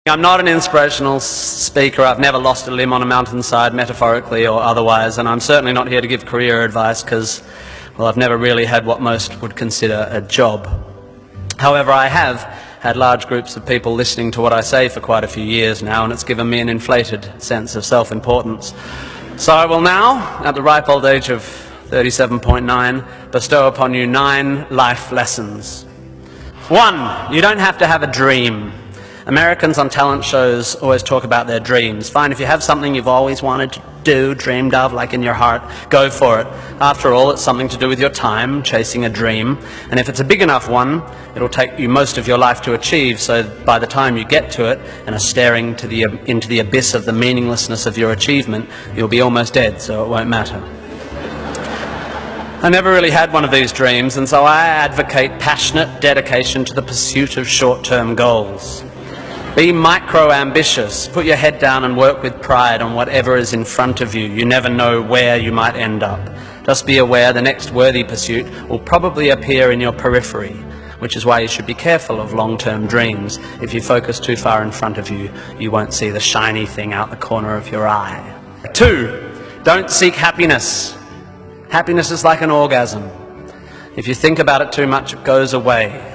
I'm not an inspirational speaker. I've never lost a limb on a mountainside, metaphorically or otherwise, and I'm certainly not here to give career advice because, well, I've never really had what most would consider a job. However, I have had large groups of people listening to what I say for quite a few years now, and it's given me an inflated sense of self-importance. So I will now, at the ripe old age of 37.9, bestow upon you 9 life lessons. 1, you don't have to have a dream. Americans on talent shows always talk about their dreams. Fine, if you have something you've always wanted to do, dreamed of, like in your heart, go for it. After all, it's something to do with your time, chasing a dream. And if it's a big enough one, it'll take you most of your life to achieve, so by the time you get to it and are staring into the abyss of the meaninglessness of your achievement, you'll be almost dead, so it won't matter. I never really had one of these dreams, and so I advocate passionate dedication to the pursuit of short-term goals. Be micro-ambitious. Put your head down and work with pride on whatever is in front of you. You never know where you might end up. Just be aware the next worthy pursuit will probably appear in your periphery, which is why you should be careful of long-term dreams. If you focus too far in front of you, you won't see the shiny thing out the corner of your eye. 2, don't seek happiness. Happiness is like an orgasm. If you think about it too much, it goes away.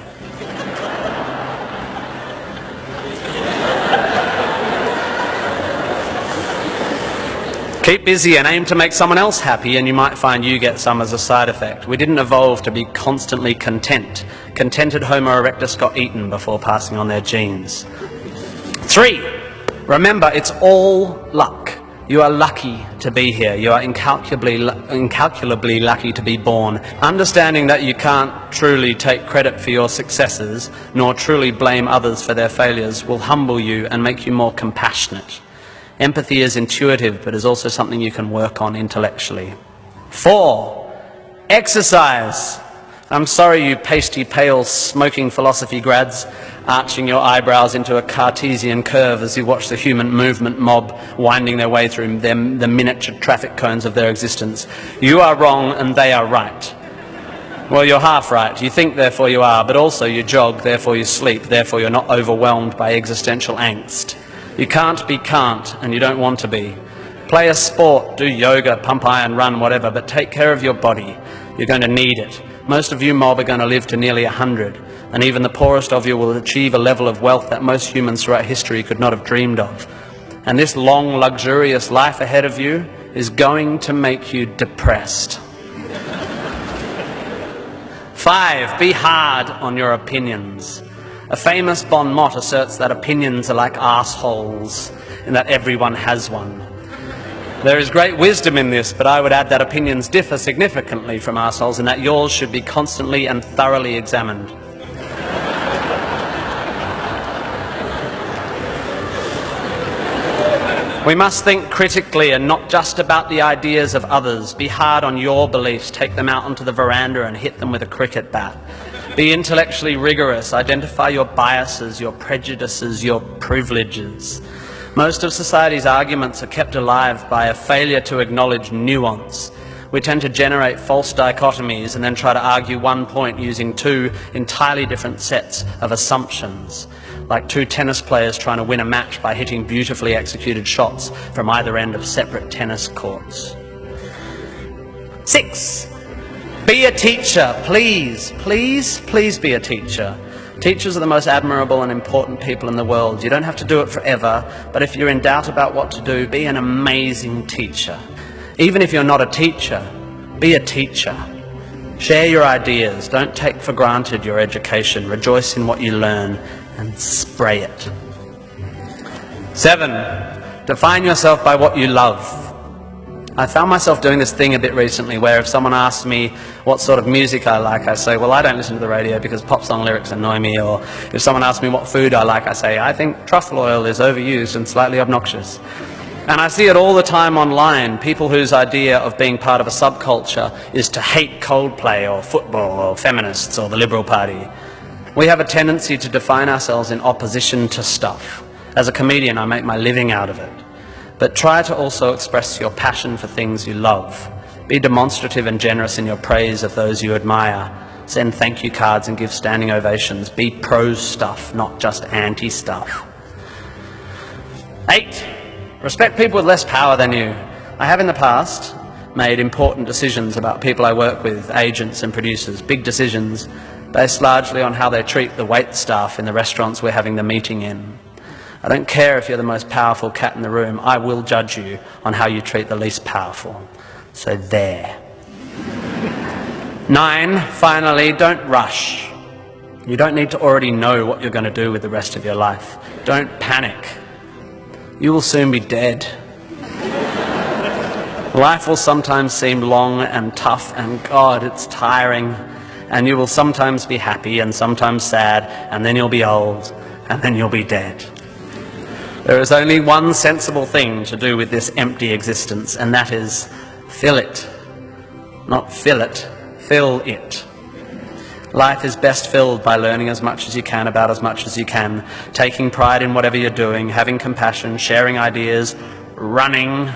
Keep busy and aim to make someone else happy, and you might find you get some as a side effect. We didn't evolve to be constantly content. Contented Homo erectus got eaten before passing on their genes. 3, remember, it's all luck. You are lucky to be here. You are incalculably lucky to be born. Understanding that you can't truly take credit for your successes, nor truly blame others for their failures, will humble you and make you more compassionate. Empathy is intuitive, but is also something you can work on intellectually. 4, exercise. I'm sorry, you pasty, pale, smoking philosophy grads, arching your eyebrows into a Cartesian curve as you watch the human movement mob winding their way through the miniature traffic cones of their existence. You are wrong and they are right. Well, you're half right. You think, therefore you are, but also you jog, therefore you sleep, therefore you're not overwhelmed by existential angst. You can't be can't, and you don't want to be. Play a sport, do yoga, pump iron, run, whatever, but take care of your body. You're going to need it. Most of you mob are going to live to nearly 100, and even the poorest of you will achieve a level of wealth that most humans throughout history could not have dreamed of. And this long, luxurious life ahead of you is going to make you depressed. 5, be hard on your opinions. A famous bon mot asserts that opinions are like arseholes, and that everyone has one. There is great wisdom in this, but I would add that opinions differ significantly from arseholes, and that yours should be constantly and thoroughly examined. We must think critically and not just about the ideas of others. Be hard on your beliefs, take them out onto the veranda and hit them with a cricket bat. Be intellectually rigorous, identify your biases, your prejudices, your privileges. Most of society's arguments are kept alive by a failure to acknowledge nuance. We tend to generate false dichotomies and then try to argue one point using 2 entirely different sets of assumptions, like 2 tennis players trying to win a match by hitting beautifully executed shots from either end of separate tennis courts. 6, be a teacher. Please, please, please be a teacher. Teachers are the most admirable and important people in the world. You don't have to do it forever, but if you're in doubt about what to do, be an amazing teacher. Even if you're not a teacher, be a teacher. Share your ideas. Don't take for granted your education. Rejoice in what you learn and spray it. 7, define yourself by what you love. I found myself doing this thing a bit recently where if someone asks me what sort of music I like, I say, well, I don't listen to the radio because pop song lyrics annoy me. Or if someone asks me what food I like, I say, I think truffle oil is overused and slightly obnoxious. And I see it all the time online, people whose idea of being part of a subculture is to hate Coldplay or football or feminists or the Liberal Party. We have a tendency to define ourselves in opposition to stuff. As a comedian, I make my living out of it. But try to also express your passion for things you love. Be demonstrative and generous in your praise of those you admire. Send thank you cards and give standing ovations. Be pro stuff, not just anti stuff. 8, respect people with less power than you. I have in the past made important decisions about people I work with, agents and producers, big decisions based largely on how they treat the wait staff in the restaurants we're having the meeting in. I don't care if you're the most powerful cat in the room, I will judge you on how you treat the least powerful. So there. 9, finally, don't rush. You don't need to already know what you're going to do with the rest of your life. Don't panic. You will soon be dead. Life will sometimes seem long and tough, and God, it's tiring. And you will sometimes be happy and sometimes sad, and then you'll be old, and then you'll be dead. There is only one sensible thing to do with this empty existence, and that is fill it. Not fill it, fill it. Life is best filled by learning as much as you can about as much as you can, taking pride in whatever you're doing, having compassion, sharing ideas, running,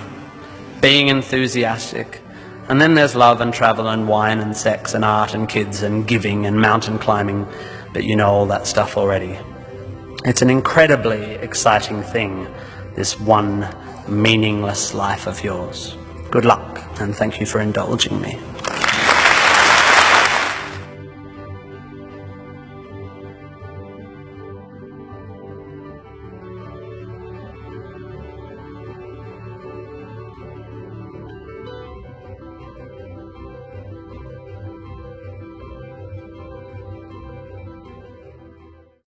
being enthusiastic. And then there's love and travel and wine and sex and art and kids and giving and mountain climbing, but you know all that stuff already. It's an incredibly exciting thing, this one meaningless life of yours. Good luck, and thank you for indulging me.